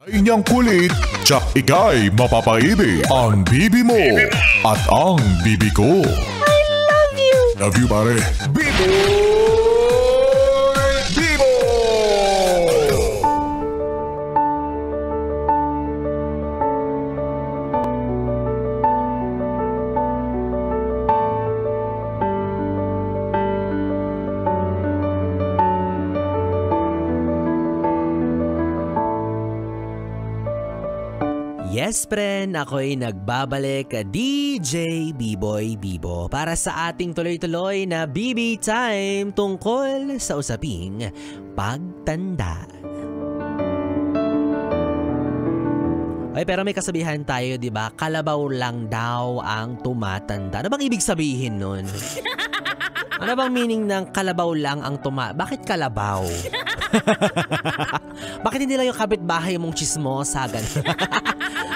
Ay niyang kulit, tsak ikay mapapaibig ang bibi mo at ang bibi ko. I love you! Love you pare. Bibo! Bibo! Yes, friend, ako'y nagbabalik, DJ B-Boy Bibo, para sa ating tuloy-tuloy na BB Time tungkol sa usaping pagtanda. Ay, pero may kasabihan tayo, di ba? Kalabaw lang daw ang tumatanda. Ano bang ibig sabihin nun? Ano bang meaning ng kalabaw lang ang Bakit kalabaw? Bakit hindi lang yung kapitbahay mong chismosa?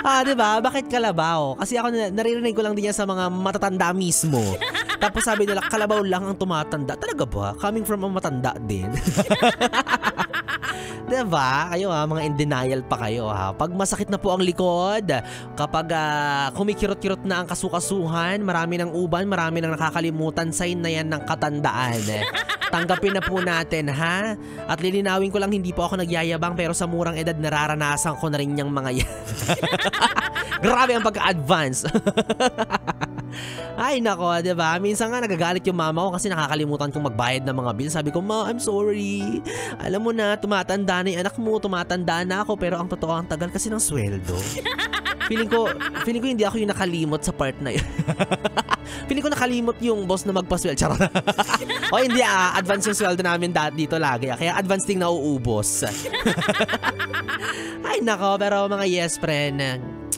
Diba? Bakit kalabaw? Kasi ako naririnig ko lang din yan sa mga matatanda mismo. Tapos sabi nila, kalabaw lang ang tumatanda. Talaga ba? Coming from a matanda din. Diba? Kayo mga in denial pa kayo Pag masakit na po ang likod, kapag kumikirot-kirot na ang kasukasuhan, marami ng uban, marami ng nakakalimutan, sign na yan ng katandaan. Tanggapin na po natin At lilinawin ko lang, hindi po ako nagyayabang, pero sa murang edad nararanasan ko na rin yung mga yan. Grabe ang pagka-advance. Ay nako, diba? Minsan nga nagagalit yung mama ko kasi nakakalimutan kong magbayad ng mga bill. Sabi ko, Ma, I'm sorry. Alam mo na, tumatanda na yung anak mo, tumatanda na ako, pero ang totoo, ang tagal kasi ng sweldo. Feeling ko hindi ako yung nakalimot sa part na yun. Feeling ko nakalimot yung boss na magpasweldo. Charot. O hindi advance yung sweldo namin dito lagi. Kaya advance ting nauubos. Ay nako, pero mga yes friend,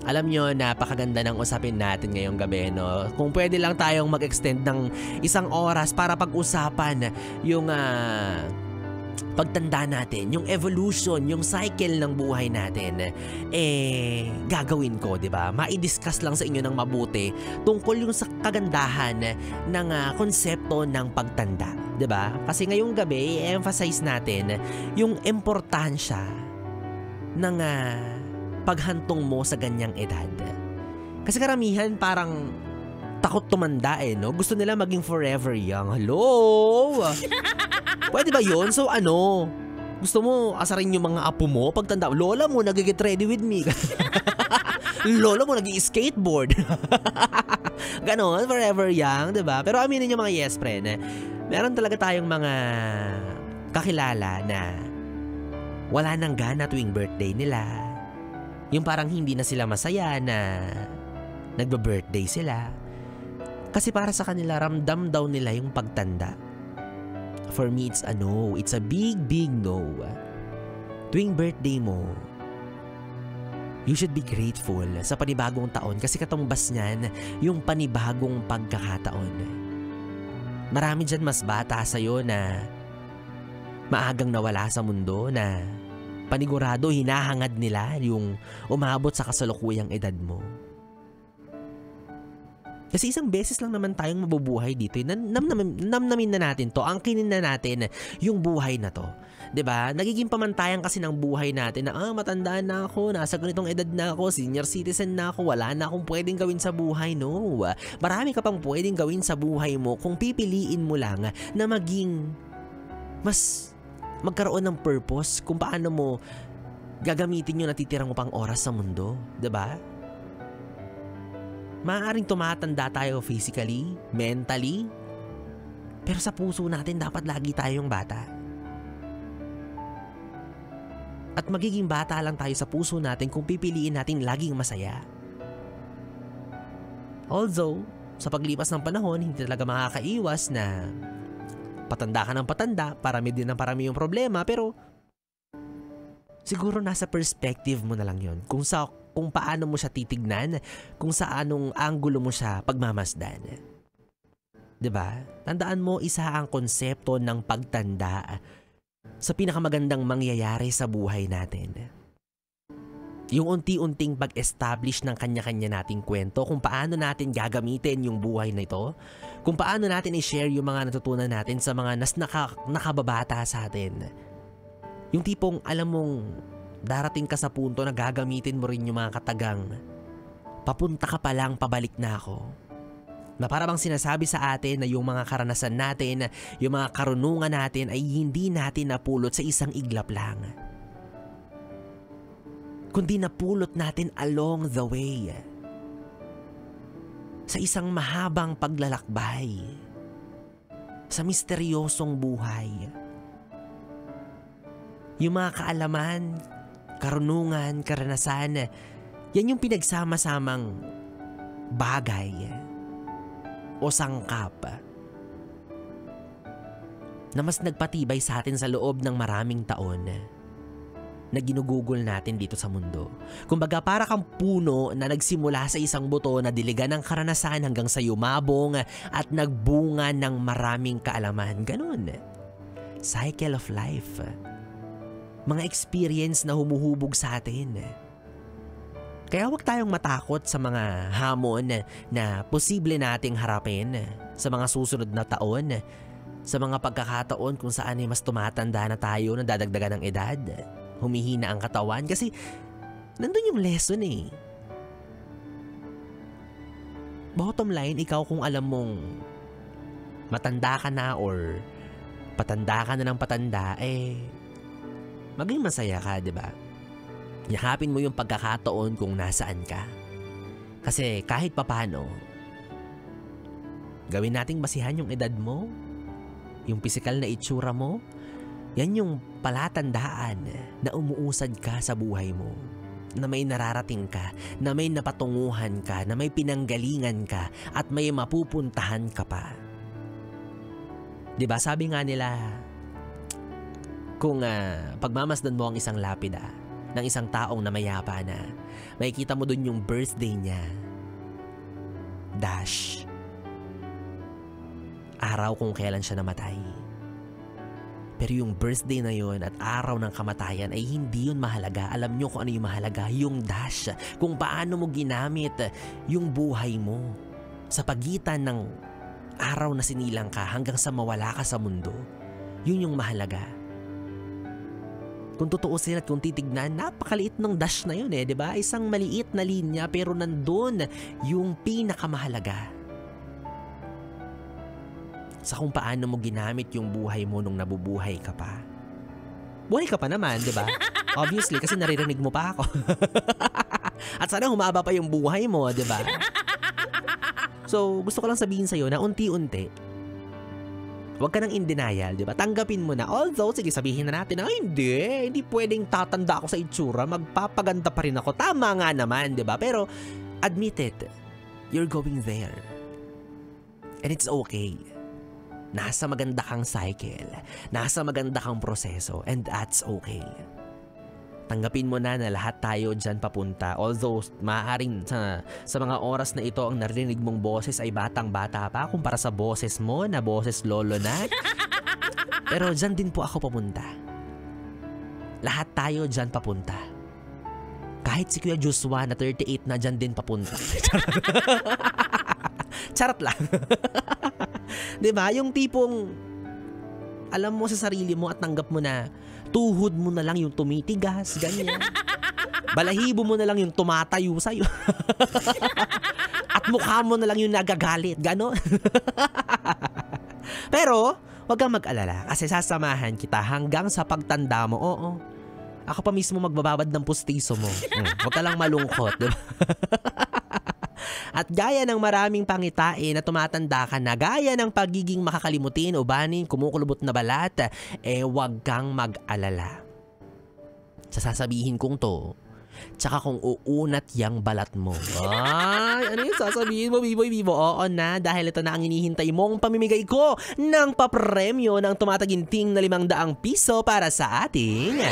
alam nyo, napakaganda ng usapin natin ngayong gabi, no? Kung pwede lang tayong mag-extend ng 1 oras para pag-usapan yung pagtanda natin, yung evolution, yung cycle ng buhay natin, gagawin ko, di ba? Mai-discuss lang sa inyo ng mabuti tungkol yung sa kagandahan ng konsepto ng pagtanda, di ba? Kasi ngayong gabi, i-emphasize natin yung importansya ng paghantong mo sa ganyang edad. Kasi karamihan parang takot tumanda no? Gusto nila maging forever young. Hello? Pwede ba yun? So gusto mo asarin yung mga apo mo pagtanda? Lola mo nag-get ready with me. Lola mo nag-i-skateboard. Ganon, forever young, diba? Pero aminin nyo mga yes friend, meron talaga tayong mga kakilala na wala nang gana tuwing birthday nila. Yung parang hindi na sila masaya na nagba-birthday sila. Kasi para sa kanila, ramdam daw nila yung pagtanda. For me, it's a no. It's a big, big no. Tuwing birthday mo, you should be grateful sa panibagong taon kasi katumbas niyan yung panibagong pagkakataon. Marami dyan mas bata sa'yo na maagang nawala sa mundo na panigurado hinahangad nila yung umabot sa kasalukuyang edad mo. Kasi isang beses lang naman tayong mabubuhay dito. Namnamin na natin to. Angkinin na natin yung buhay na to. 'Di ba? Nagiging pamantayan kasi ng buhay natin na matanda na ako, nasa ganitong edad na ako, senior citizen na ako, wala na akong pwedeng gawin sa buhay. No. Marami ka pang pwedeng gawin sa buhay mo kung pipiliin mo lang na maging mas magkaroon ng purpose kung paano mo gagamitin yung natitirang mo pang oras sa mundo, 'di ba? Maaaring tumatanda tayo physically, mentally, pero sa puso natin dapat lagi tayong bata. At magiging bata lang tayo sa puso natin kung pipiliin natin laging masaya. Although, sa paglipas ng panahon, hindi talaga makakaiwas na patanda ka ng patanda, parami din ng parami yung problema, pero siguro nasa perspective mo na lang yun. Kung paano mo siya titignan, kung sa anong anggulo mo siya pagmamasdan. 'Di ba? Tandaan mo, isa ang konsepto ng pagtanda sa pinakamagandang mangyayari sa buhay natin. Yung unti-unting pag-establish ng kanya-kanya nating kwento, kung paano natin gagamitin yung buhay na ito, kung paano natin i-share yung mga natutunan natin sa mga nakababata sa atin. Yung tipong alam mong darating ka sa punto na gagamitin mo rin yung mga katagang papunta ka pa lang, pabalik na ako. Na para bang sinasabi sa atin na yung mga karanasan natin, yung mga karunungan natin ay hindi natin napulot sa isang iglap lang. Kundi napulot natin along the way. Sa isang mahabang paglalakbay. Sa misteryosong buhay. Yung mga kaalaman, karunungan, karanasan, yan yung pinagsama-samang bagay o sangkap na mas nagpatibay sa atin sa loob ng maraming taon na ginugugol natin dito sa mundo. Kumbaga para kang puno na nagsimula sa isang buto na diligan ng karanasan hanggang sa yumabong at nagbunga ng maraming kaalaman. Ganun. Cycle of life. Mga experience na humuhubog sa atin. Kaya huwag tayong matakot sa mga hamon na posible nating harapin sa mga susunod na taon, sa mga pagkakataon kung saan ay mas tumatanda na tayo, nadadagdagan ng edad, humihina ang katawan kasi nandun yung lesson eh. Bottom line, ikaw kung alam mong matanda ka na or patanda ka na ng patanda, maging masaya ka, di ba? Yakapin mo yung pagkakataon kung nasaan ka. Kasi kahit papano, gawin nating basihan yung edad mo, yung pisikal na itsura mo, yan yung palatandaan na umuusad ka sa buhay mo. Na may nararating ka, na may napatunguhan ka, na may pinanggalingan ka, at may mapupuntahan ka pa. Diba sabi nga nila, kung pagmamasdan mo ang isang lapida ng isang taong namayapa na, makikita mo dun yung birthday niya. Dash. Araw kung kailan siya namatay. Pero yung birthday na yun at araw ng kamatayan ay hindi yun mahalaga. Alam nyo kung ano yung mahalaga? Yung dash. Kung paano mo ginamit yung buhay mo sa pagitan ng araw na sinilang ka hanggang sa mawala ka sa mundo. Yun yung mahalaga. Kung tutuusin at kung titignan, napakaliit ng dash na yun di ba? Isang maliit na linya pero nandun yung pinakamahalaga. Sa kung paano mo ginamit yung buhay mo nung nabubuhay ka pa. Buhay ka pa naman, di ba? Obviously, kasi naririnig mo pa ako. At sana humaba pa yung buhay mo, di ba? So, gusto ko lang sabihin sa'yo na unti-unti, huwag ka nang in denial, di ba? Tanggapin mo na. Although, sige, sabihin na natin na, hindi pwedeng tatanda ako sa itsura, magpapaganda pa rin ako. Tama nga naman, di ba? Pero, admit it, you're going there. And it's okay. Nasa maganda kang cycle, nasa maganda kang proseso, and that's okay. Tanggapin mo na lahat tayo dyan papunta. Although maaaring sa mga oras na ito ang narinig mong boses ay batang-bata pa kumpara sa boses mo na boses lolo na. Pero dyan din po ako papunta. Lahat tayo dyan papunta. Kahit si Kuya Joshua na 38 na dyan din papunta. Charot lang. Diba? Yung tipong alam mo sa sarili mo at tanggap mo na tuhod mo na lang yung tumitigas, ganyan. Balahibo mo na lang yung tumatayo sa'yo. At mukha mo na lang yung nagagalit, gano'n. Pero, wag kang mag-alala kasi sasamahan kita hanggang sa pagtanda mo. Oo. Ako pa mismo magbababad ng pustiso mo. Wag ka lang malungkot, diba? At gaya ng maraming pangitain na tumatanda ka na, gaya ng pagiging makakalimutin o banin, kumukulubot na balat, wag kang mag-alala. Sasabihin kong to, tsaka kung uunat yang balat mo. Ay, ano yung sasabihin mo, Biboy Bibo? Oo na, dahil ito na ang hinihintay mong pamimigay ko ng papremyo ng tumataginting na 500 piso para sa ating...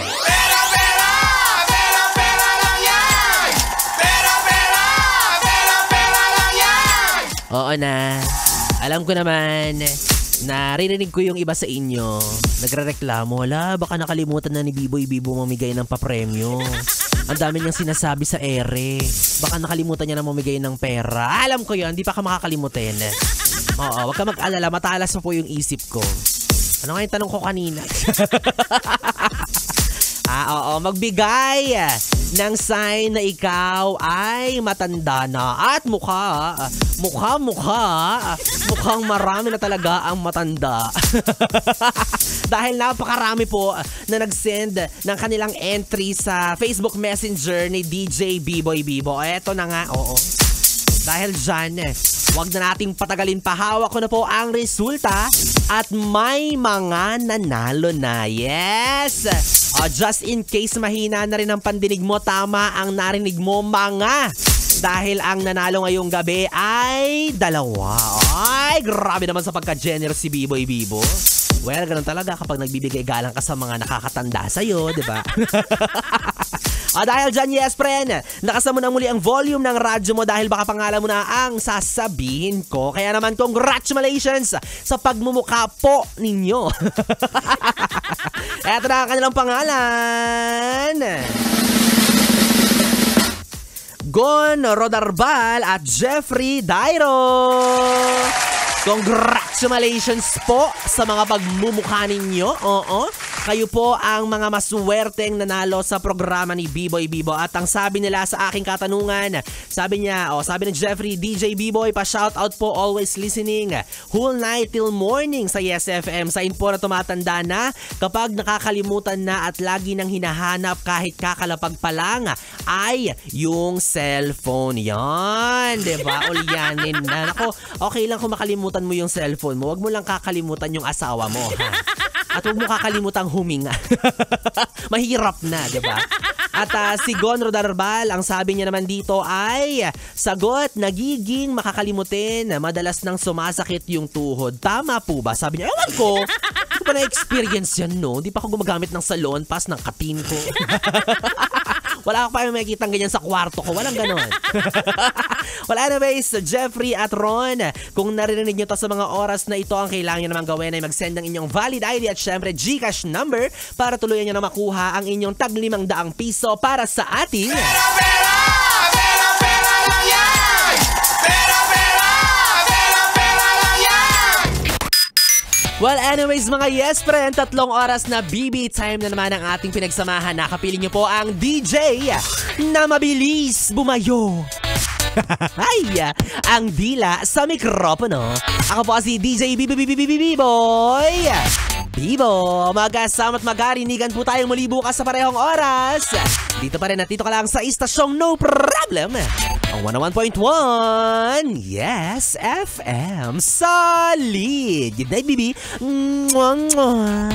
Oo na, alam ko naman, naririnig ko yung iba sa inyo, nagrereklamo, baka nakalimutan na ni Biboy Bibo mamigay ng papremyo. Ang dami niyang sinasabi sa ere, baka nakalimutan niya na mamigay ng pera. Alam ko yun, di pa ka makakalimutin. Oo, wag ka mag-alala, matalas po yung isip ko. Ano nga yung tanong ko kanina? Oo, magbigay ng sign na ikaw ay matanda na at mukhang marami na talaga ang matanda. Dahil napakarami po na nag-send ng kanilang entry sa Facebook Messenger ni DJ Biboy Bibo. Eto na nga, oo. Dahil dyan, wag na nating patagalin pa. Hawak ko na po ang resulta at may mga nanalo na. Yes! Just in case mahina na rin ang pandinig mo, tama ang narinig mo, mga. Dahil ang nanalo ngayong gabi ay 2. Ay, grabe naman sa pagka-generous si Biboy Bibo. Well, ganun talaga kapag nagbibigay galang ka sa mga nakakatanda sa'yo, di ba? Dahil dyan, yes, friend, nakasan mo na muli ang volume ng radyo mo dahil baka pangalan mo na ang sasabihin ko. Kaya naman, congratulations sa pagmumukha po ninyo. Eto na ang kanilang pangalan. Gon Rodarbal at Jeffrey Dairo. Congratulations po sa mga pagmumukha ninyo. Oo. Kayo po ang mga maswerteng nanalo sa programa ni Biboy Bibo. At ang sabi nila sa aking katanungan, sabi ni Jeffrey, DJ Biboy, pa-shoutout po, always listening. Whole night till morning sa Yes FM. Sign po na tumatanda na kapag nakakalimutan na at lagi nang hinahanap kahit kakalapag pa lang ay yung cellphone. Yan, diba? Ulyanin na. Ako, okay lang kung makalimutan mo yung cellphone mo. Huwag mo lang kakalimutan yung asawa mo, ha? At huwag mo kakalimutang huminga. Mahirap na, di ba? At si Gon Rodarbal, ang sabi niya naman dito ay, sagot, nagiging makakalimutin, madalas nang sumasakit yung tuhod. Tama po ba? Sabi niya, ewan ko. Hindi pa na-experience yan, no? Hindi pa ako gumagamit ng salon, pas ng katin ko. Wala ako pa makikita ganyan sa kwarto ko. Walang ganon. Well, anyways, Jeffrey at Ron, kung narinig nyo to sa mga oras na ito, ang kailangan nyo naman gawin ay mag-send ng inyong valid ID at syempre GCash number para tuluyan nyo na makuha ang inyong tag 500 piso para sa ating... Pera lang yan! Pera lang yan! Well, anyways mga yes friend, 3 oras na BB time na naman ang ating pinagsamahan. Nakapiling nyo po ang DJ na mabilis bumayo. Ay, ang dila sa mikropono. Ako po si DJ Biboy Bibo. Magkasama't magarinigan po tayong muli bukas sa parehong oras. Dito pa rin at dito ka lang sa istasyong No Problem, ang 101.1 Yes FM. Solid. Good night, Bibi. Mwah, mwah.